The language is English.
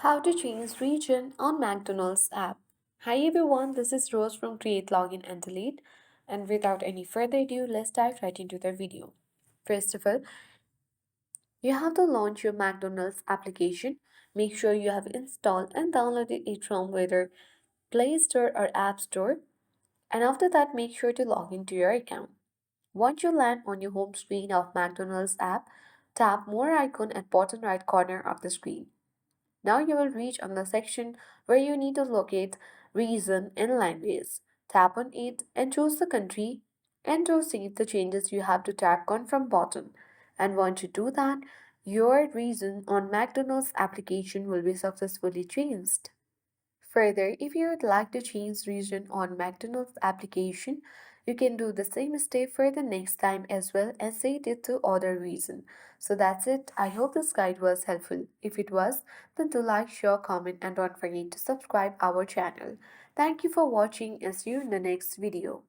How to change region on McDonald's app. Hi everyone, this is Rose from Create Login and Delete. And without any further ado, let's dive right into the video. First of all, you have to launch your McDonald's application. Make sure you have installed and downloaded it from whether Play Store or App Store. And after that, make sure to log into your account. Once you land on your home screen of McDonald's app, tap More icon at bottom right corner of the screen. Now you will reach on the section where you need to locate region and language. Tap on it and choose the country and proceed the changes you have to tap confirm button. And once you do that, your region on McDonald's application will be successfully changed. Further, if you would like to change region on McDonald's application, you can do the same step for the next time as well and set it to other region. So that's it. I hope this guide was helpful. If it was, then do like, share, comment and don't forget to subscribe our channel. Thank you for watching and see you in the next video.